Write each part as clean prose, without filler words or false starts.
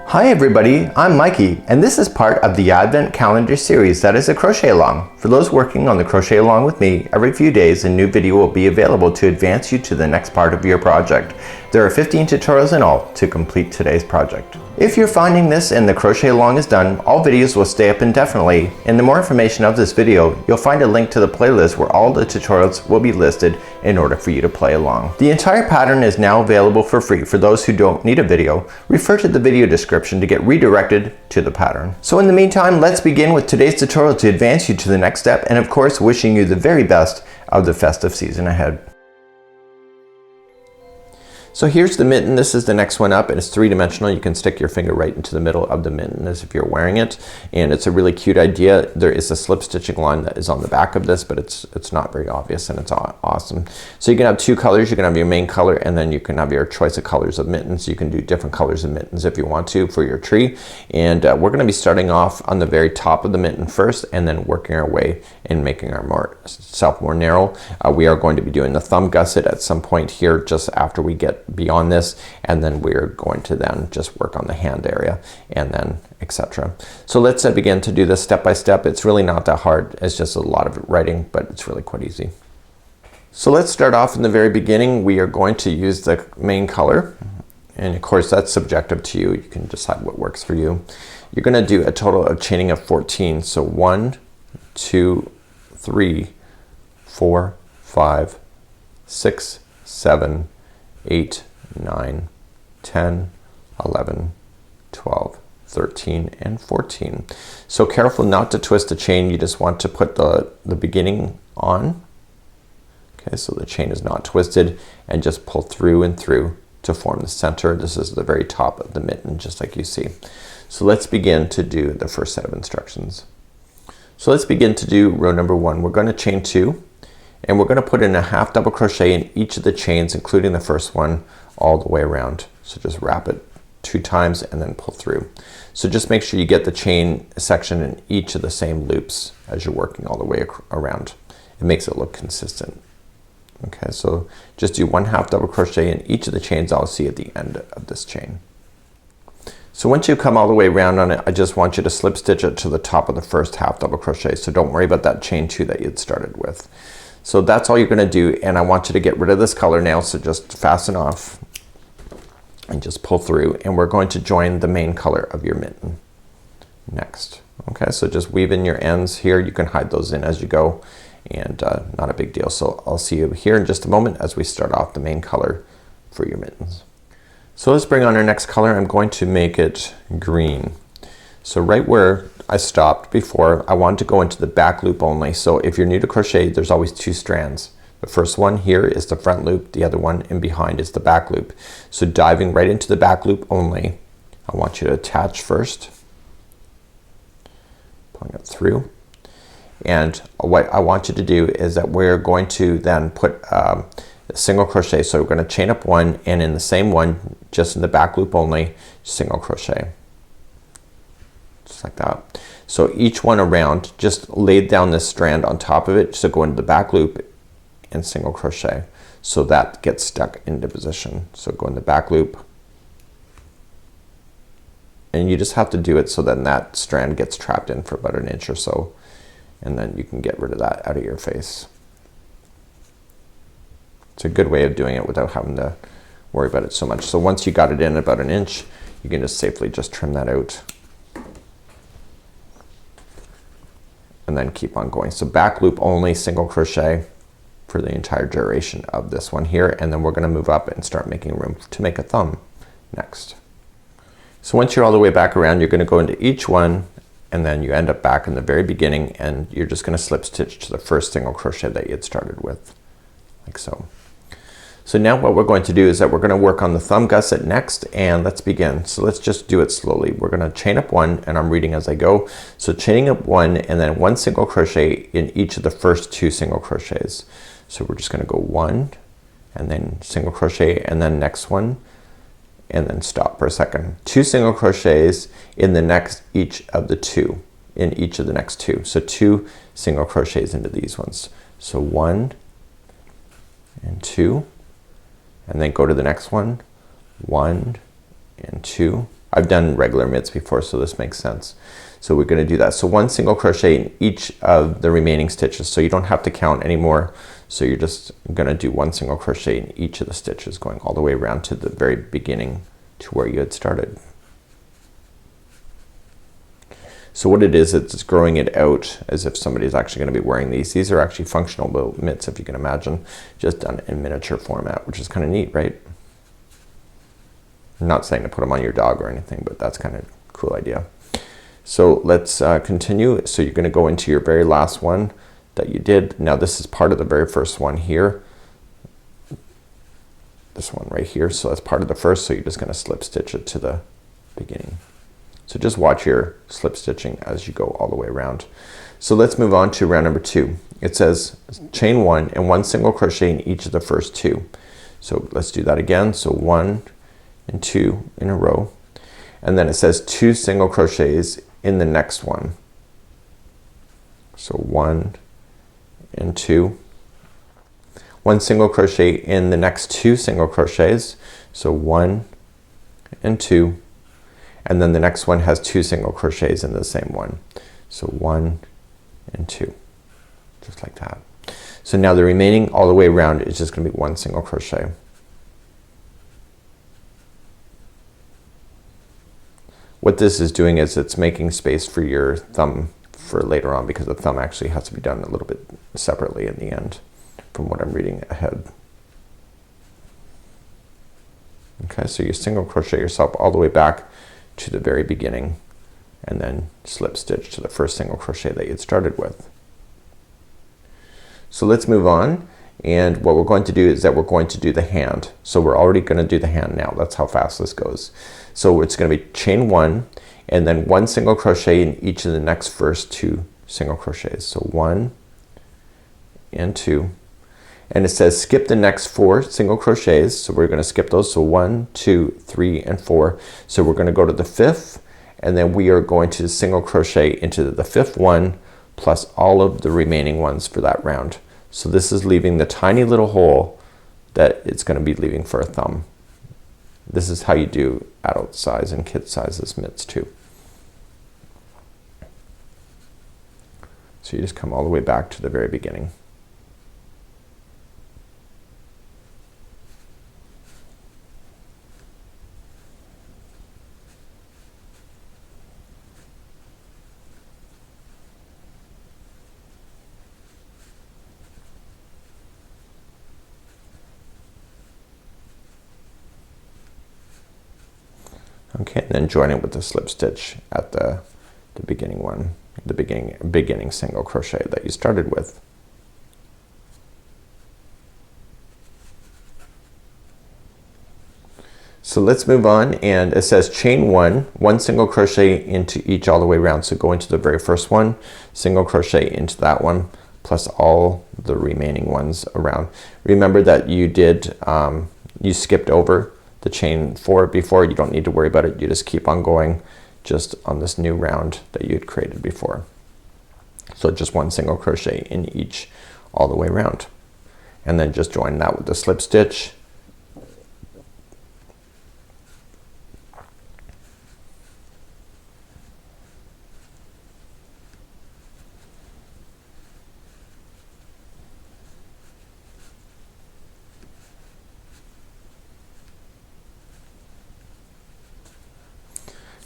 Hi everybody, I'm Mikey, and this is part of the Advent Calendar series that is a crochet along. For those working on the crochet along with me, every few days a new video will be available to advance you to the next part of your project. There are 15 tutorials in all to complete today's project. If you're finding this and the crochet along is done, all videos will stay up indefinitely. In the more information of this video, you'll find a link to the playlist where all the tutorials will be listed in order for you to play along. The entire pattern is now available for free for those who don't need a video. Refer to the video description to get redirected to the pattern. So in the meantime, let's begin with today's tutorial to advance you to the next step, and of course wishing you the very best of the festive season ahead. So here's the mitten. This is the next one up, and it's three-dimensional. You can stick your finger right into the middle of the mitten as if you're wearing it, and it's a really cute idea. There is a slip stitching line that is on the back of this, but it's not very obvious, and it's awesome. So you can have two colors. You can have your main color, and then you can have your choice of colors of mittens. You can do different colors of mittens if you want to for your tree, and we're going to be starting off on the very top of the mitten first, and then working our way and making our self more narrow. We are going to be doing the thumb gusset at some point here just after we get beyond this, and then we're going to then just work on the hand area and then etc. So let's begin to do this step by step. It's really not that hard. It's just a lot of writing, but it's really quite easy. So let's start off in the very beginning. We are going to use the main color, and of course that's subjective to you. You can decide what works for you. You're going to do a total of chaining of 14. So 1, 2, 3, 4, 5, 6, 7, 8, 9, 10, 11, 12, 13, and 14. So careful not to twist the chain. You just want to put the beginning on. Okay, so the chain is not twisted, and just pull through and through to form the center. This is the very top of the mitten, just like you see. So let's begin to do the first set of instructions. So let's begin to do row number 1. We're going to chain 2. And we're going to put in a half double crochet in each of the chains, including the first one, all the way around. So just wrap it 2 times and then pull through. So just make sure you get the chain section in each of the same loops as you're working all the way around. It makes it look consistent. Okay, so just do 1 half double crochet in each of the chains I'll see at the end of this chain. So once you come all the way around on it, I just want you to slip stitch it to the top of the first half double crochet. So don't worry about that chain 2 that you had started with. So that's all you're going to do, and I want you to get rid of this color now, so just fasten off and just pull through, and we're going to join the main color of your mitten next. Okay, so just weave in your ends here. You can hide those in as you go, and not a big deal. So I'll see you here in just a moment as we start off the main color for your mittens. So let's bring on our next color. I'm going to make it green. So right where I stopped before, I want to go into the back loop only. So if you're new to crochet, there's always 2 strands. The first one here is the front loop, the other one in behind is the back loop. So diving right into the back loop only, I want you to attach first, pulling it through, and what I want you to do is that we're going to then put a single crochet. So we're going to chain up 1, and in the same one, just in the back loop only, single crochet. Just like that. So each one around, just lay down this strand on top of it, so go into the back loop and single crochet, so that gets stuck into position. So go in the back loop, and you just have to do it so then that strand gets trapped in for about 1 inch or so, and then you can get rid of that out of your face. It's a good way of doing it without having to worry about it so much. So once you got it in about 1 inch, you can just safely just trim that out. And then keep on going. So back loop only, single crochet for the entire duration of this one here, and then we're going to move up and start making room to make a thumb next. So once you're all the way back around, you're going to go into each one, and then you end up back in the very beginning, and you're just going to slip stitch to the first single crochet that you had started with, like so. So now what we're going to do is that we're going to work on the thumb gusset next, and let's begin. So let's just do it slowly. We're going to chain up 1, and I'm reading as I go. So chaining up 1 and then 1 single crochet in each of the first 2 single crochets. So we're just going to go 1 and then single crochet, and then next one, and then stop for a second. 2 single crochets in the next each of the 2 in each of the next 2. So 2 single crochets into these ones. So 1 and 2, and then go to the next one, 1 and 2, I've done regular mitts before, so this makes sense. So we're gonna do that. So 1 single crochet in each of the remaining stitches, so you don't have to count anymore. So you're just gonna do 1 single crochet in each of the stitches going all the way around to the very beginning to where you had started. So what it is, it's growing it out as if somebody's actually gonna be wearing these. These are actually functional little mitts, if you can imagine, just done in miniature format, which is kind of neat, right? I'm not saying to put them on your dog or anything, but that's kind of a cool idea. So let's continue. So you're gonna go into your very last one that you did. Now this is part of the very first one here. This one right here, so that's part of the first, so you're just gonna slip stitch it to the beginning. So just watch your slip stitching as you go all the way around. So let's move on to round number 2. It says chain 1 and 1 single crochet in each of the first 2. So let's do that again. So 1 and 2 in a row, and then it says 2 single crochets in the next one. So 1 and 2. 1 single crochet in the next 2 single crochets. So 1 and 2. And then the next one has 2 single crochets in the same one. So 1 and 2, just like that. So now the remaining all the way around is just gonna be 1 single crochet. What this is doing is it's making space for your thumb for later on, because the thumb actually has to be done a little bit separately in the end from what I'm reading ahead. Okay, so you single crochet yourself all the way back to the very beginning and then slip stitch to the first single crochet that you'd started with. So let's move on, and what we're going to do is that we're going to do the hand. So we're already gonna do the hand now. That's how fast this goes. So it's gonna be chain 1 and then 1 single crochet in each of the next first 2 single crochets. So 1 and 2, and it says skip the next 4 single crochets, so we're gonna skip those. So 1, 2, 3, and 4. So we're gonna go to the 5th, and then we are going to single crochet into the 5th one plus all of the remaining ones for that round. So this is leaving the tiny little hole that it's gonna be leaving for a thumb. This is how you do adult size and kid sizes mitts too. So you just come all the way back to the very beginning. Okay, and then join it with the slip stitch at the beginning one, the beginning single crochet that you started with. So let's move on, and it says chain 1, 1 single crochet into each all the way around. So go into the very first one, single crochet into that one, plus all the remaining ones around. Remember that you did you skipped over the chain 4 before. You don't need to worry about it. You just keep on going just on this new round that you had created before. So just 1 single crochet in each all the way around, and then just join that with the slip stitch.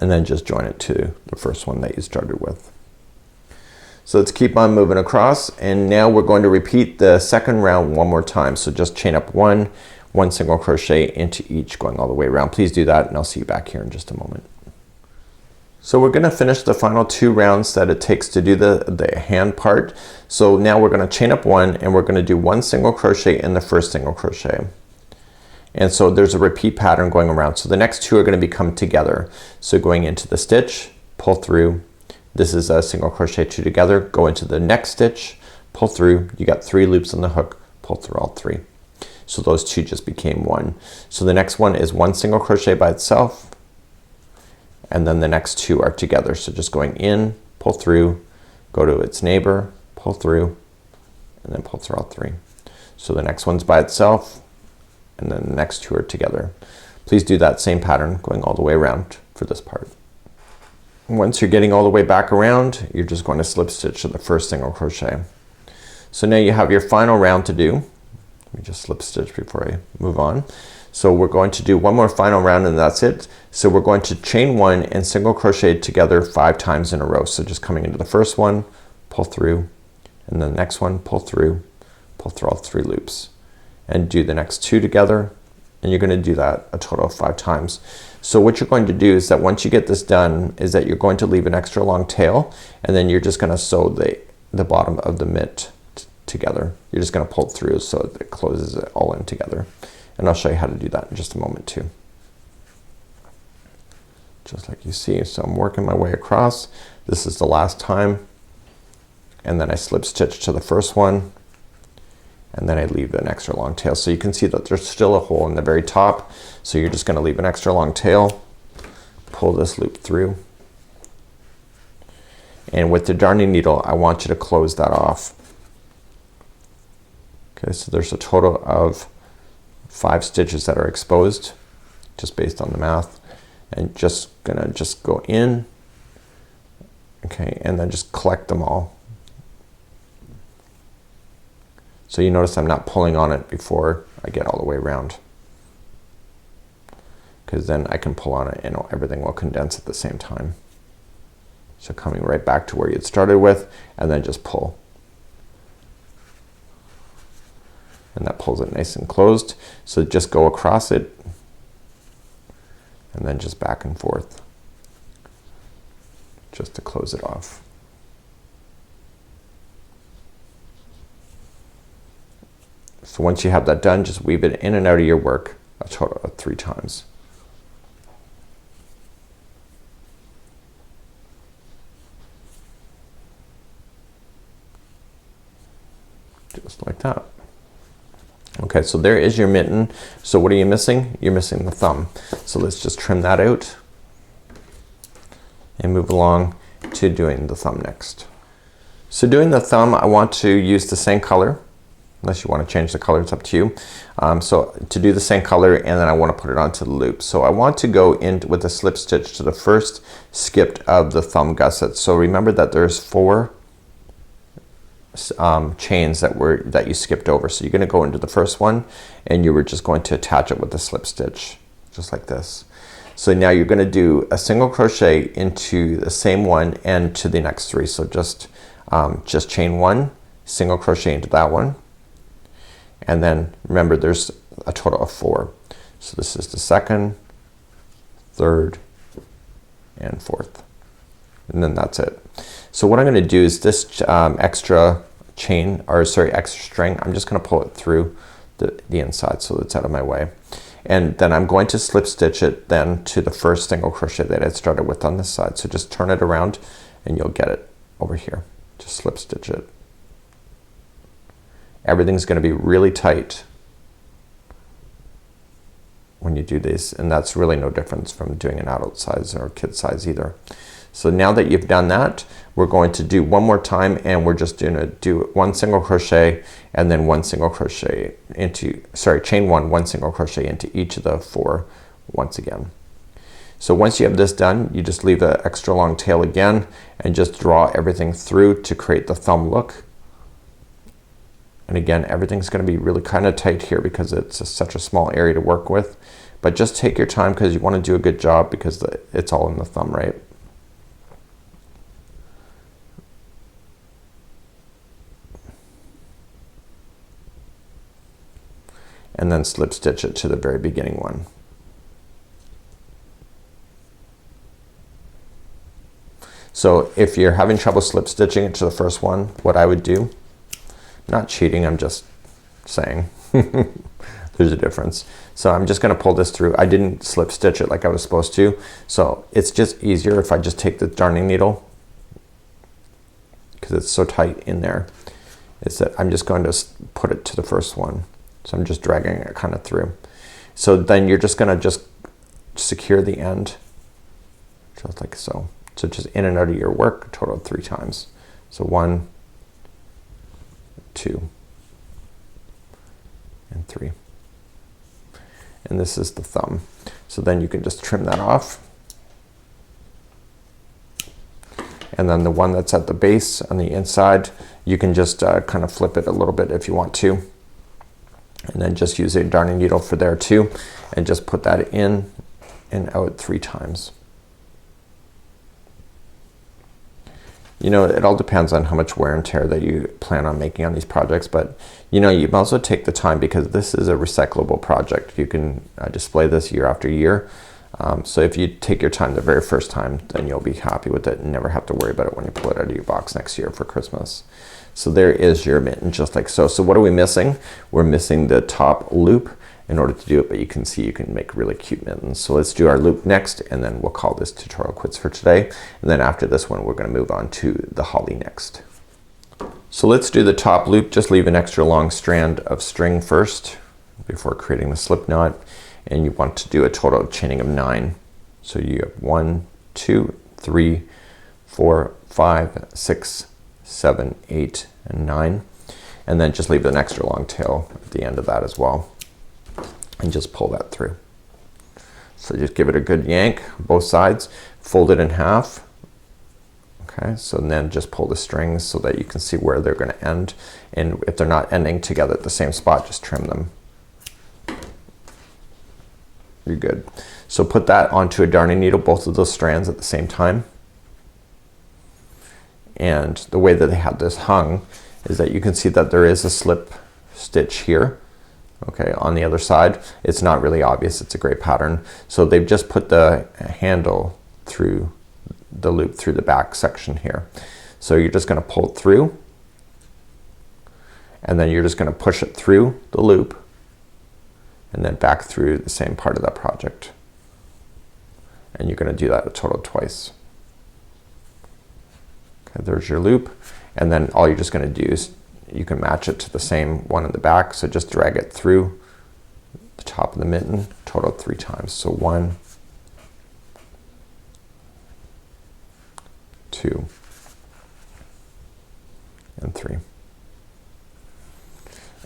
And then just join it to the first one that you started with. So let's keep on moving across, and now we're going to repeat the second round one more time. So just chain up 1 single crochet into each going all the way around. Please do that, and I'll see you back here in just a moment. So we're gonna finish the final 2 rounds that it takes to do the hand part. So now we're gonna chain up 1 and we're gonna do 1 single crochet in the first single crochet. And so there's a repeat pattern going around. So the next 2 are gonna become together. So going into the stitch, pull through. This is a single crochet 2 together. Go into the next stitch, pull through. You got 3 loops on the hook, pull through all 3. So those 2 just became 1. So the next one is 1 single crochet by itself, and then the next 2 are together. So just going in, pull through, go to its neighbor, pull through, and then pull through all 3. So the next one's by itself, and then the next 2 are together. Please do that same pattern going all the way around for this part. Once you're getting all the way back around, you're just going to slip stitch to the first single crochet. So now you have your final round to do. Let me just slip stitch before I move on. So we're going to do one more final round and that's it. So we're going to chain 1 and single crochet together 5 times in a row. So just coming into the first one, pull through, and then the next one, pull through all 3 loops, and do the next 2 together, and you're going to do that a total of 5 times. So what you're going to do is that once you get this done is that you're going to leave an extra long tail, and then you're just going to sew the bottom of the mitt together. You're just going to pull it through so that it closes it all in together, and I'll show you how to do that in just a moment too. Just like you see, so I'm working my way across. This is the last time, and then I slip stitch to the first one, and then I leave an extra long tail. So you can see that there's still a hole in the very top, so you're just gonna leave an extra long tail, pull this loop through, and with the darning needle I want you to close that off. Okay, so there's a total of 5 stitches that are exposed just based on the math, and just gonna go in, okay, and then just collect them all. So you notice I'm not pulling on it before I get all the way around, because then I can pull on it and everything will condense at the same time. So coming right back to where you started with, and then just pull. And that pulls it nice and closed. So just go across it, and then just back and forth, just to close it off. So once you have that done, just weave it in and out of your work a total of 3 times. Just like that. Okay, so there is your mitten. So what are you missing? You're missing the thumb. So let's just trim that out and move along to doing the thumb next. So doing the thumb, I want to use the same color. Unless you want to change the color, it's up to you. So to do the same color, and then I want to put it onto the loop. So I want to go in with a slip stitch to the first skipped of the thumb gusset. So remember that there's 4 chains that you skipped over. So you're going to go into the first one, and you were just going to attach it with a slip stitch, just like this. So now you're going to do a single crochet into the same one and to the next 3. So just chain 1, single crochet into that one, and then remember there's a total of 4. So this is the 2nd, 3rd, and 4th, and then that's it. So what I'm going to do is this extra chain, or sorry, extra string, I'm just going to pull it through the inside so it's out of my way, and then I'm going to slip stitch it then to the first single crochet that I started with on this side. So just turn it around and you'll get it over here. Just slip stitch it. Everything's going to be really tight when you do this, and that's really no difference from doing an adult size or kid size either. So now that you've done that, we're going to do one more time, and we're just going to do 1 single crochet and then 1 single crochet into, sorry, chain 1 single crochet into each of the 4 once again. So once you have this done, you just leave an extra long tail again and just draw everything through to create the thumb look. And again, everything's going to be really kind of tight here because it's such a small area to work with, but just take your time because you want to do a good job, because it's all in the thumb, right? And then slip stitch it to the very beginning one. So if you're having trouble slip stitching it to the first one, what I would do, not cheating, I'm just saying there's a difference. So I'm just going to pull this through. I didn't slip stitch it like I was supposed to, so it's just easier if I just take the darning needle, because it's so tight in there, is that I'm just going to put it to the first one. So I'm just dragging it kind of through. So then you're just going to just secure the end just like so. So just in and out of your work a total of 3 times. So 1, 2, and 3. And this is the thumb. So then you can just trim that off. And then the one that's at the base on the inside, you can just kind of flip it a little bit if you want to. And then just use a darning needle for there too. And just put that in and out 3 times. You know, it all depends on how much wear and tear that you plan on making on these projects, but you know, you also take the time because this is a recyclable project. You can display this year after year. So if you take your time the very first time, then you'll be happy with it and never have to worry about it when you pull it out of your box next year for Christmas. So there is your mitten, just like so. So what are we missing? We're missing the top loop in order to do it, but you can see you can make really cute mittens. So let's do our loop next, and then we'll call this tutorial quits for today. And then after this one, we're gonna move on to the holly next. So let's do the top loop. Just leave an extra long strand of string first before creating the slip knot. And you want to do a total of chaining of 9. So you have 1, 2, 3, 4, 5, 6, 7, 8, and 9. And then just leave an extra long tail at the end of that as well. And just pull that through. So just give it a good yank, both sides, fold it in half. Okay, so then just pull the strings so that you can see where they're gonna end. And if they're not ending together at the same spot, just trim them. You're good. So put that onto a darning needle, both of those strands at the same time. And the way that they have this hung is that you can see that there is a slip stitch here. Okay, on the other side, it's not really obvious. It's a great pattern. So they've just put the handle through the loop through the back section here. So you're just gonna pull it through, and then you're just gonna push it through the loop and then back through the same part of that project. And you're gonna do that a total of twice. Okay, there's your loop. And then all you're just gonna do is you can match it to the same one in the back. So just drag it through the top of the mitten, total 3 times. So 1, 2, and 3.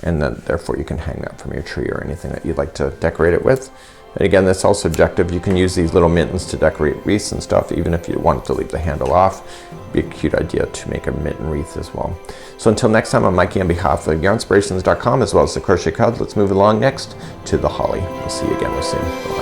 And then therefore you can hang that from your tree or anything that you'd like to decorate it with. And again, that's all subjective. You can use these little mittens to decorate wreaths and stuff, even if you want to leave the handle off. It'd be a cute idea to make a mitten wreath as well. So until next time, I'm Mikey on behalf of yarnspirations.com as well as the Crochet Cubs. Let's move along next to the holly. We'll see you again real soon. Bye-bye.